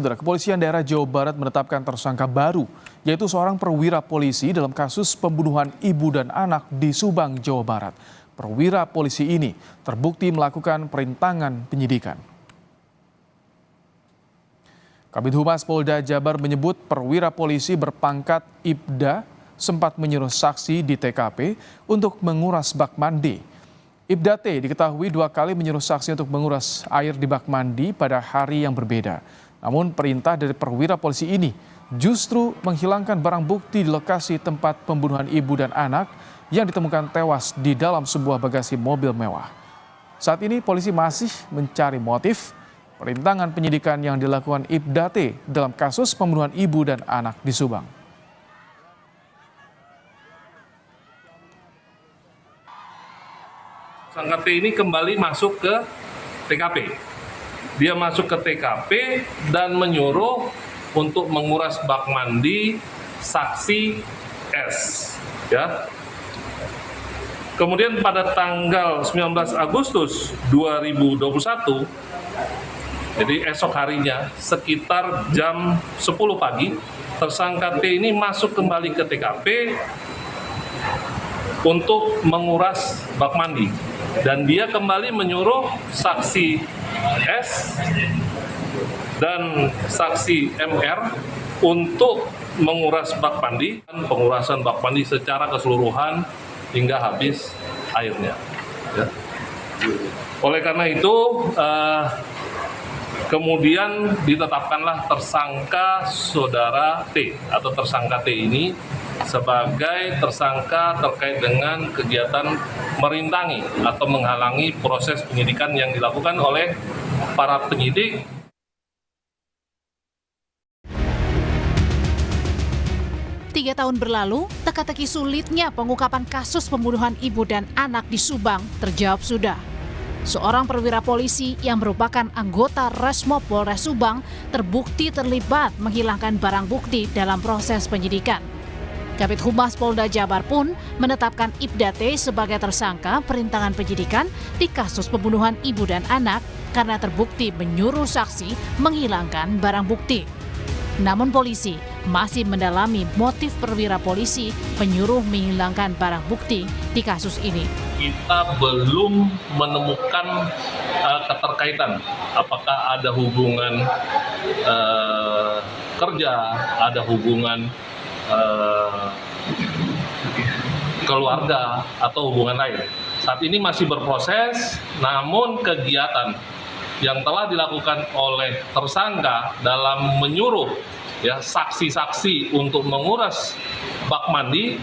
Saudara, Kepolisian Daerah Jawa Barat menetapkan tersangka baru, yaitu seorang perwira polisi dalam kasus pembunuhan ibu dan anak di Subang, Jawa Barat. Perwira polisi ini terbukti melakukan perintangan penyidikan. Kabid Humas Polda Jabar menyebut perwira polisi berpangkat Ibda sempat menyuruh saksi di TKP untuk menguras bak mandi. Ibda T diketahui 2 kali menyuruh saksi untuk menguras air di bak mandi pada hari yang berbeda. Namun perintah dari perwira polisi ini justru menghilangkan barang bukti di lokasi tempat pembunuhan ibu dan anak yang ditemukan tewas di dalam sebuah bagasi mobil mewah. Saat ini polisi masih mencari motif perintangan penyidikan yang dilakukan Ibda T dalam kasus pembunuhan ibu dan anak di Subang. Tersangka T ini kembali masuk ke TKP. Dia masuk ke TKP dan menyuruh untuk menguras bak mandi saksi S. Ya. Kemudian pada tanggal 19 Agustus 2021, jadi esok harinya sekitar jam 10 pagi, tersangka T ini masuk kembali ke TKP untuk menguras bak mandi. Dan dia kembali menyuruh saksi S dan saksi MR untuk menguras bak mandi, pengurasan bak mandi secara keseluruhan hingga habis airnya. Ya. Oleh karena itu, kemudian ditetapkanlah tersangka saudara T atau tersangka T ini sebagai tersangka terkait dengan kegiatan merintangi atau menghalangi proses penyidikan yang dilakukan oleh para penyidik. Tiga tahun berlalu, teka-teki sulitnya pengungkapan kasus pembunuhan ibu dan anak di Subang terjawab sudah. Seorang perwira polisi yang merupakan anggota Resmob Polres Subang terbukti terlibat menghilangkan barang bukti dalam proses penyidikan. Kabid Humas Polda Jabar pun menetapkan Ibda T sebagai tersangka perintangan penyidikan di kasus pembunuhan ibu dan anak karena terbukti menyuruh saksi menghilangkan barang bukti. Namun polisi masih mendalami motif perwira polisi penyuruh menghilangkan barang bukti di kasus ini. Kita belum menemukan keterkaitan, apakah ada hubungan kerja, ada hubungan keluarga atau hubungan lain. Saat ini masih berproses, namun kegiatan yang telah dilakukan oleh tersangka dalam menyuruh saksi-saksi untuk menguras bak mandi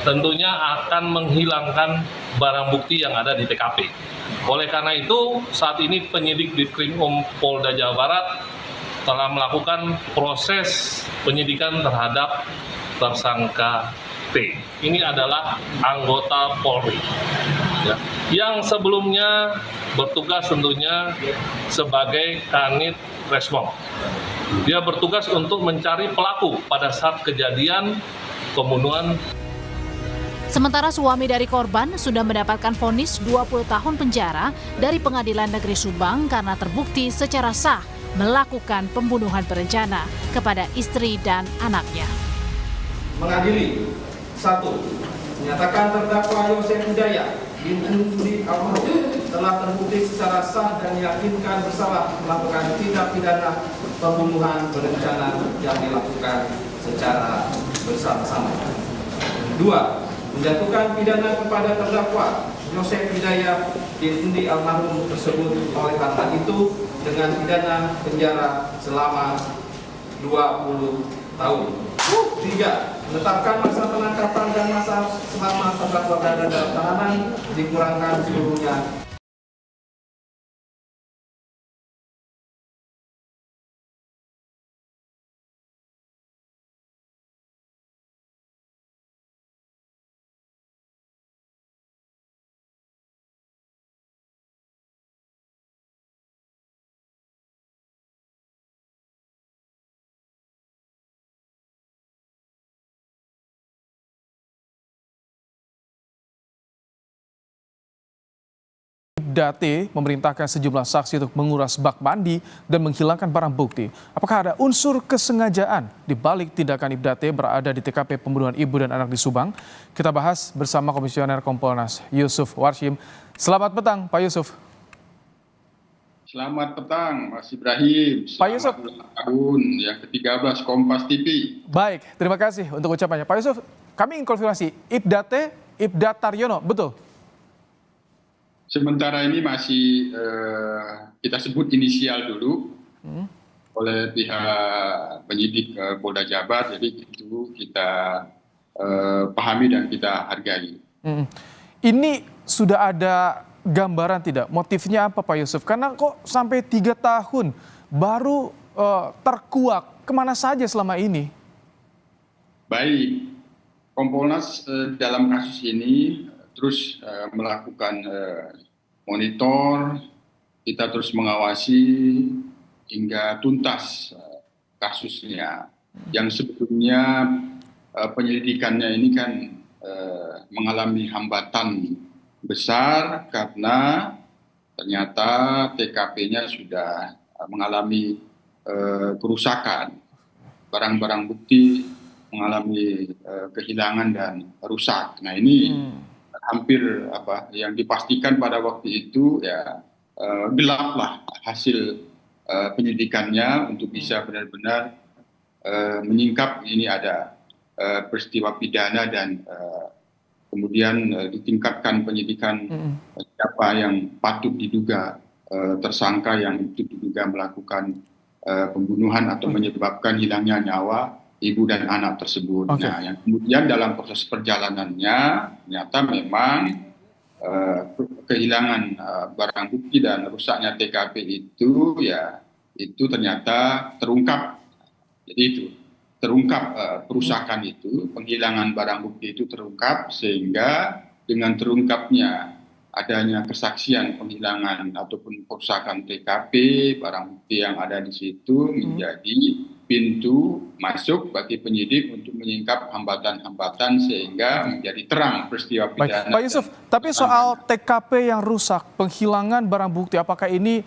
tentunya akan menghilangkan barang bukti yang ada di TKP. Oleh karena itu, saat ini penyidik Ditkrimum Polda Jawa Barat telah melakukan proses penyidikan terhadap tersangka T. Ini adalah anggota Polri yang sebelumnya bertugas tentunya sebagai Kanit Resmob. Dia bertugas untuk mencari pelaku pada saat kejadian pembunuhan. Sementara suami dari korban sudah mendapatkan vonis 20 tahun penjara dari Pengadilan Negeri Subang karena terbukti secara sah melakukan pembunuhan berencana kepada istri dan anaknya. Mengadili 1. Menyatakan terdakwa Yosef Hidayat bin Endi Almarhum telah terbukti secara sah dan yakinkan bersalah melakukan tindak pidana pembunuhan berencana yang dilakukan secara bersama-sama. 2. Menjatuhkan pidana kepada terdakwa Yosef Hidayat bin Endi Almarhum tersebut oleh karena itu dengan pidana penjara selama 20 tahun. 3. Menetapkan masa penangkapan dan masa selama terdakwa berada dalam tahanan dikurangkan seluruhnya Ibda T memerintahkan sejumlah saksi untuk menguras bak mandi dan menghilangkan barang bukti. Apakah ada unsur kesengajaan di balik tindakan Ibda T berada di TKP pembunuhan ibu dan anak di Subang? Kita bahas bersama Komisioner Kompolnas Yusuf Warshim. Selamat petang, Pak Yusuf. Selamat petang, Mas Ibrahim. Pak Yusuf. Selamat ulang tahun yang ke-13 Kompas TV. Baik, terima kasih untuk ucapannya. Pak Yusuf, kami ingin konfirmasi, Ibda T, Ibda Taryono, betul? Sementara ini masih kita sebut inisial dulu oleh pihak penyidik Polda Jabar, jadi itu kita pahami dan kita hargai. Ini sudah ada gambaran tidak? Motifnya apa Pak Yusuf? Karena kok sampai 3 tahun baru terkuak, kemana saja selama ini? Baik, Kompolnas dalam kasus ini terus melakukan monitor, kita terus mengawasi hingga tuntas kasusnya. Yang sebelumnya penyelidikannya ini kan mengalami hambatan besar karena ternyata TKP-nya sudah mengalami kerusakan, barang-barang bukti mengalami kehilangan dan rusak. Nah ini hampir yang dipastikan pada waktu itu ya gelaplah hasil penyidikannya untuk bisa benar-benar menyingkap ini ada peristiwa pidana dan kemudian ditingkatkan penyidikan siapa yang patut diduga tersangka yang itu diduga melakukan pembunuhan atau menyebabkan hilangnya nyawa ibu dan anak tersebut. Okay. Nah, yang kemudian dalam proses perjalanannya ternyata memang kehilangan barang bukti dan rusaknya TKP itu ya itu ternyata terungkap. Jadi itu terungkap perusakan itu, penghilangan barang bukti itu terungkap sehingga dengan terungkapnya adanya kesaksian penghilangan ataupun perusakan TKP, barang bukti yang ada di situ menjadi pintu masuk bagi penyidik untuk menyingkap hambatan-hambatan sehingga menjadi terang peristiwa pidana. Baik, Pak Yusuf, tapi soal TKP yang rusak, penghilangan barang bukti, apakah ini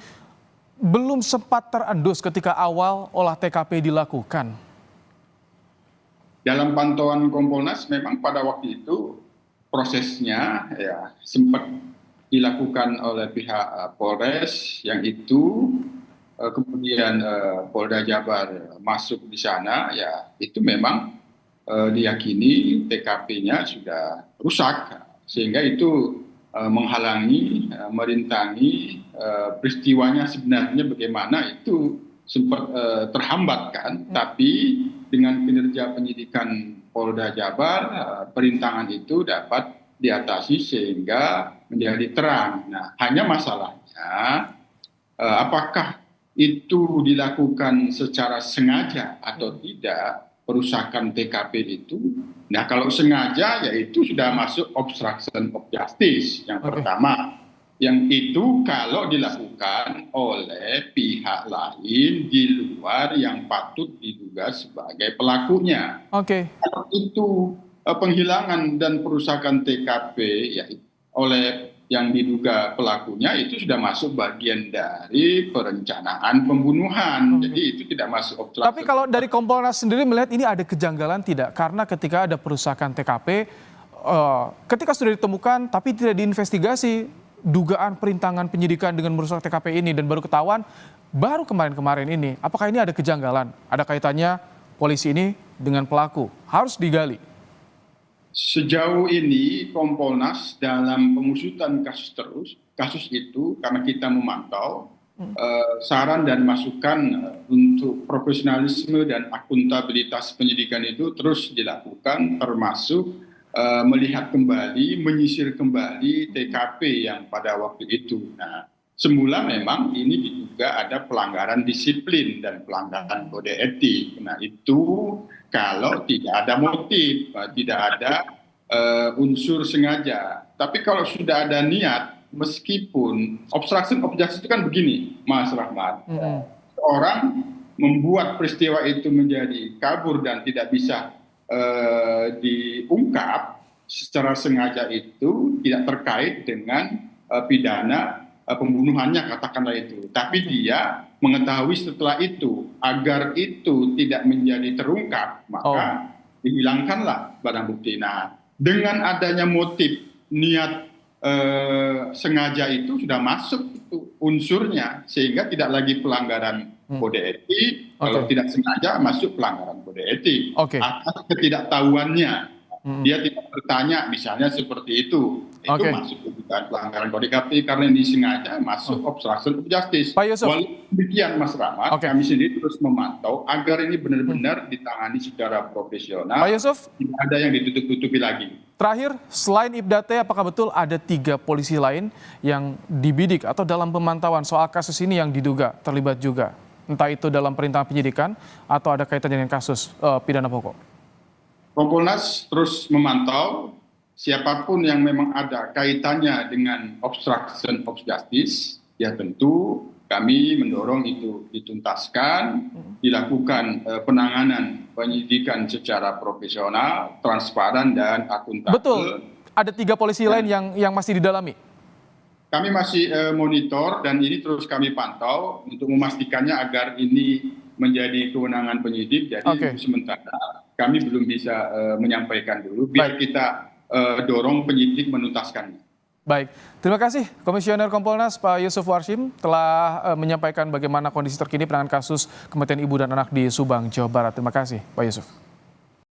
belum sempat terendus ketika awal olah TKP dilakukan? Dalam pantauan Kompolnas memang pada waktu itu prosesnya ya sempat dilakukan oleh pihak Polres yang itu kemudian Polda Jabar masuk di sana ya itu memang diyakini TKP-nya sudah rusak sehingga itu menghalangi merintangi peristiwanya sebenarnya bagaimana itu sempat terhambat kan tapi dengan kinerja penyidikan Polda Jabar perintangan itu dapat diatasi sehingga menjadi terang. Nah, hanya masalahnya apakah itu dilakukan secara sengaja atau tidak perusakan TKP itu. Nah, kalau sengaja ya itu sudah masuk obstruction of justice yang pertama. Yang itu kalau dilakukan oleh pihak lain di luar yang patut diduga sebagai pelakunya. Kalau itu penghilangan dan perusakan TKP ya oleh yang diduga pelakunya itu sudah masuk bagian dari perencanaan pembunuhan. Jadi itu tidak masuk obstruction. Tapi kalau dari Kompolnas sendiri melihat ini ada kejanggalan tidak? Karena ketika ada perusakan TKP, ketika sudah ditemukan tapi tidak diinvestigasi, dugaan perintangan penyidikan dengan merusak TKP ini dan baru ketahuan baru kemarin-kemarin ini. Apakah ini ada kejanggalan? Ada kaitannya polisi ini dengan pelaku? Harus digali. Sejauh ini Kompolnas dalam pengusutan kasus itu karena kita memantau saran dan masukan untuk profesionalisme dan akuntabilitas penyidikan itu terus dilakukan termasuk melihat kembali, menyisir kembali TKP yang pada waktu itu. Nah, semula memang ini diduga ada pelanggaran disiplin dan pelanggaran kode etik. Nah, itu kalau tidak ada motif, tidak ada unsur sengaja. Tapi kalau sudah ada niat, meskipun obstruction of justice itu kan begini, Mas Rahmat. Orang membuat peristiwa itu menjadi kabur dan tidak bisa diungkap secara sengaja itu tidak terkait dengan pidana pembunuhannya, katakanlah itu. Tapi dia mengetahui setelah itu, agar itu tidak menjadi terungkap, maka dihilangkanlah barang bukti. Nah, dengan adanya motif niat sengaja itu sudah masuk itu unsurnya, sehingga tidak lagi pelanggaran kode etik. Kalau tidak sengaja masuk pelanggaran kode etik atas ketidaktahuannya. Dia tidak bertanya, misalnya seperti itu masuk bukan pelanggaran kode etik, karena ini sengaja masuk obstruction of justice. Pak Yusuf. Walaupun demikian, Mas Rahmat, kami sendiri terus memantau agar ini benar-benar ditangani secara profesional. Pak Yusuf, tidak ada yang ditutup-tutupi lagi. terakhir, selain Ibda T, apakah betul ada 3 polisi lain yang dibidik atau dalam pemantauan soal kasus ini yang diduga terlibat juga? Entah itu dalam perintangan penyidikan atau ada kaitannya dengan kasus pidana pokok? Kompolnas terus memantau siapapun yang memang ada kaitannya dengan obstruction of justice, ya tentu kami mendorong itu dituntaskan, dilakukan penanganan penyidikan secara profesional, transparan, dan akuntabel. Betul, ada 3 polisi lain yang masih didalami? Kami masih monitor dan ini terus kami pantau untuk memastikannya agar ini menjadi kewenangan penyidik. Jadi untuk sementara kami belum bisa menyampaikan dulu, biar kita dorong penyidik menuntaskannya. Baik, terima kasih Komisioner Kompolnas Pak Yusuf Warshim telah menyampaikan bagaimana kondisi terkini penanganan kasus kematian ibu dan anak di Subang, Jawa Barat. Terima kasih Pak Yusuf.